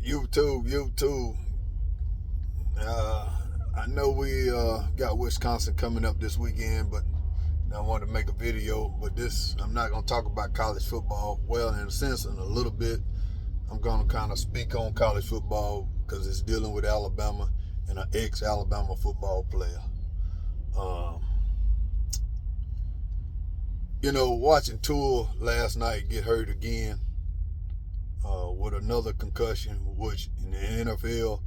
YouTube. I know we got Wisconsin coming up this weekend, but I wanted to make a video. But I'm not going to talk about college football. Well, in a sense, in a little bit, I'm going to kind of speak on college football because it's dealing with Alabama and an ex-Alabama football player. Watching Tua last night get hurt again with another concussion, which in the NFL,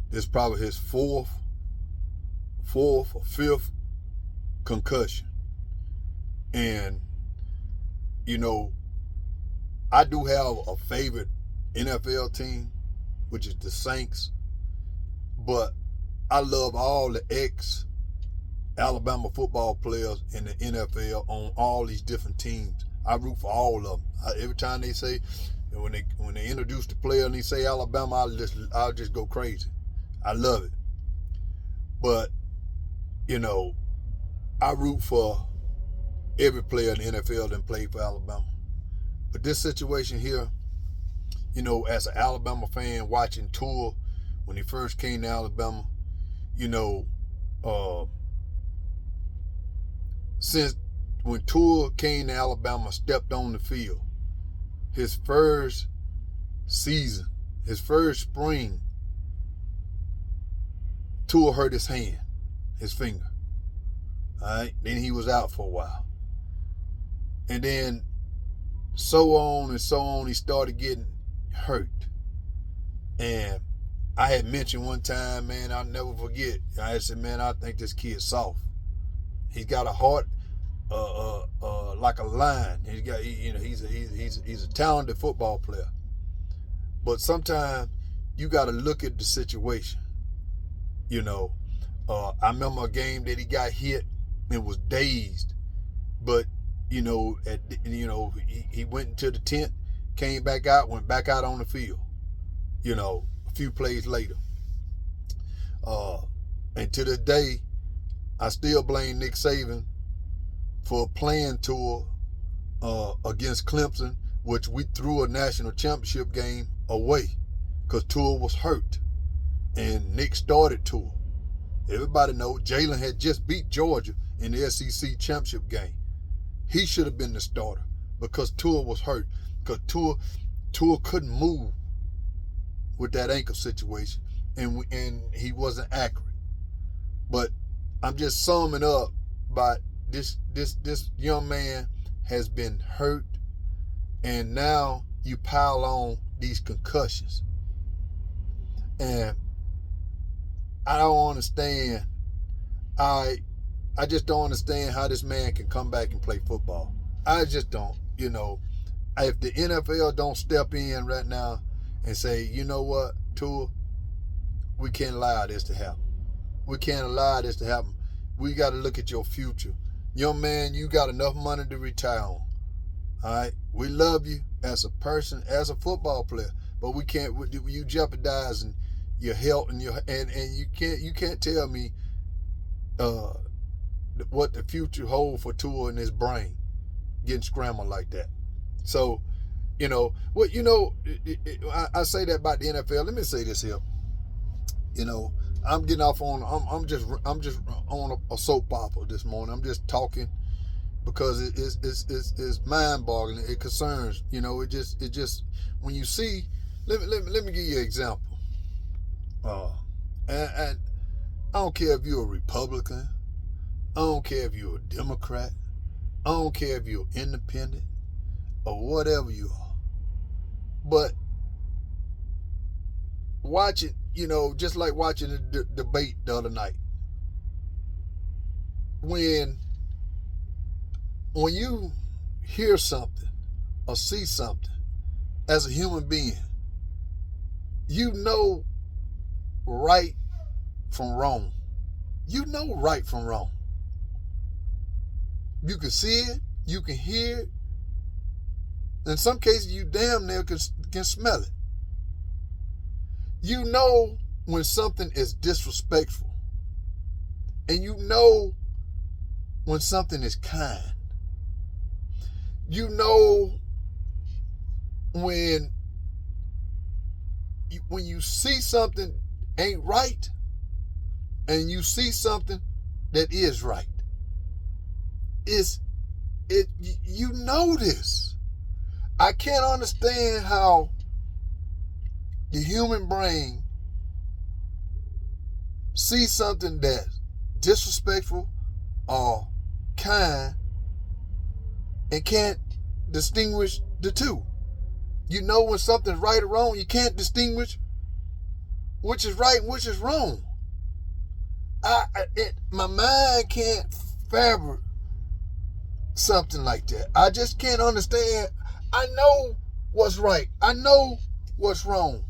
this is probably his fourth or fifth concussion. And, I do have a favorite NFL team, which is the Saints, but I love all the ex-Alabama football players in the NFL on all these different teams. I root for all of them. Every time they say, when they introduce the player and they say Alabama, I'll just go crazy. I love it. But, I root for every player in the NFL that played for Alabama. But this situation here, as an Alabama fan watching Tua when he first came to Alabama, since when Tua came to Alabama, stepped on the field, his first season, his first spring, Tua hurt his hand, his finger. All right, then he was out for a while. And then so on and so on, he started getting hurt. And I had mentioned one time, man, I'll never forget. I said, man, I think this kid's soft. He's got a heart like a lion. He's a talented football player. But sometimes you got to look at the situation. I remember a game that he got hit and was dazed, but he went into the tent, came back out, went back out on the field. A few plays later. And to this day, I still blame Nick Saban for playing Tua against Clemson, which we threw a national championship game away because Tua was hurt. And Nick started Tua. Everybody knows Jalen had just beat Georgia in the SEC championship game. He should have been the starter because Tua was hurt. Because Tua couldn't move with that ankle situation, and he wasn't accurate. But I'm just summing up by this young man has been hurt, and now you pile on these concussions. And I don't understand. I just don't understand how this man can come back and play football. I just don't. If the NFL don't step in right now and say, you know what, Tua, we can't allow this to happen. We can't allow this to happen. We got to look at your future. Young man, you got enough money to retire on. All right? We love you as a person, as a football player, but we can't. You jeopardizing your health and you can't tell me what the future holds for Tua in his brain getting scrambled like that. So, I say that about the NFL. Let me say this here. I'm getting off on. I'm just on a soap opera this morning. I'm just talking because it's mind-boggling. It concerns. It just when you see. Let me give you an example. And I don't care if you're a Republican. I don't care if you're a Democrat. I don't care if you're independent or whatever you are. But watch it, just like watching the debate the other night. When you hear something or see something as a human being, you know right from wrong. You know right from wrong. You can see it, you can hear it. In some cases, you damn near can smell it. You know when something is disrespectful. And you know when something is kind. You know when when you see something ain't right, and you see something that is right, you know this. I can't understand how the human brain sees something that's disrespectful or kind and can't distinguish the two. You know when something's right or wrong, you can't distinguish which is right and which is wrong. My mind can't fabric something like that. I just can't understand. I know what's right. I know what's wrong.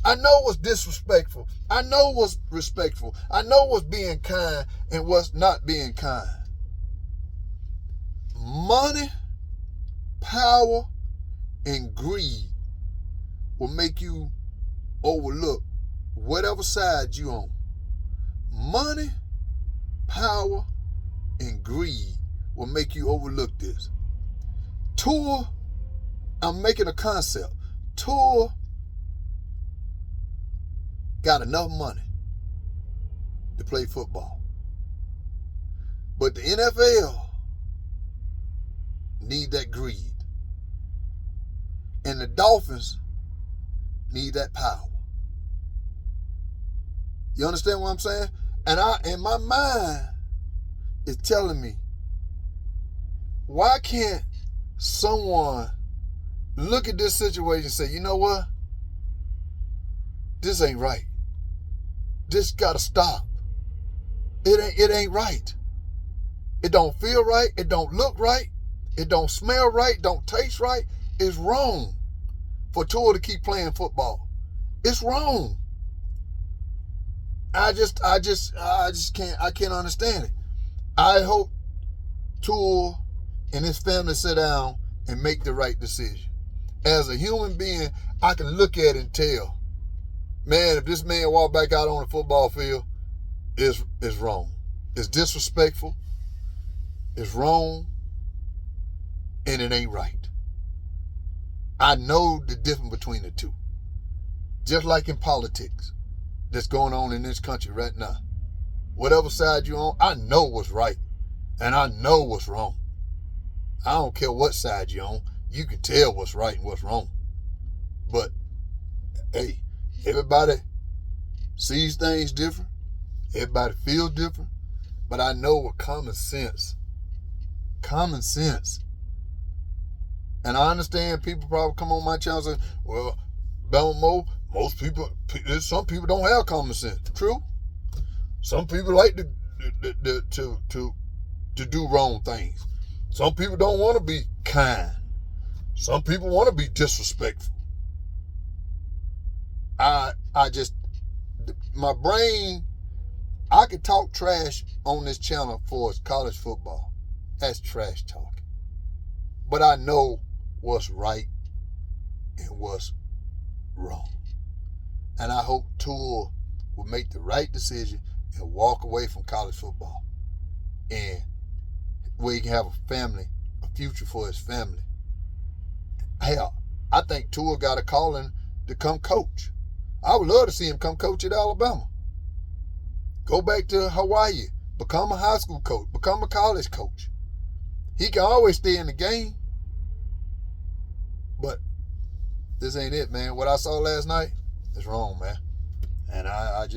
I know what's disrespectful. I know what's respectful. I know what's being kind and what's not being kind. Money, power, and greed will make you overlook whatever side you on. Money, power, and greed will make you overlook this. Tua, I'm making a concept. Tua got enough money to play football. But the NFL need that greed. And the Dolphins need that power. You understand what I'm saying? And my mind is telling me, why can't someone look at this situation and say, you know what? This ain't right. This gotta stop. It ain't right. It don't feel right. It don't look right. It don't smell right. Don't taste right. It's wrong for Tua to keep playing football. It's wrong. I just can't understand it. I hope Tua and his family sit down and make the right decision. As a human being, I can look at it and tell, man, if this man walk back out on the football field, it's wrong. It's disrespectful. It's wrong. And it ain't right. I know the difference between the two. Just like in politics that's going on in this country right now. Whatever side you're on, I know what's right. And I know what's wrong. I don't care what side you're on. You can tell what's right and what's wrong. But, hey, everybody sees things different. Everybody feels different. But I know with common sense. And I understand people probably come on my channel and say, well, Belmo, some people don't have common sense. True. Some people like to do wrong things. Some people don't want to be kind. Some people want to be disrespectful. My brain, I could talk trash on this channel for college football. That's trash talking. But I know what's right and what's wrong. And I hope Tua will make the right decision and walk away from college football. And where he can have a family, a future for his family. Hell, I think Tua got a calling to come coach. I would love to see him come coach at Alabama. Go back to Hawaii, become a high school coach, become a college coach. He can always stay in the game. But this ain't it, man. What I saw last night is wrong, man. And I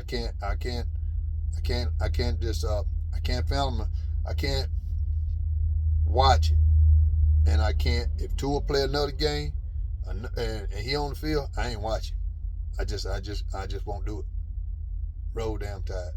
can't watch it. And I can't, if Tua play another game and he on the field, I ain't watching. I just won't do it. Roll damn tide.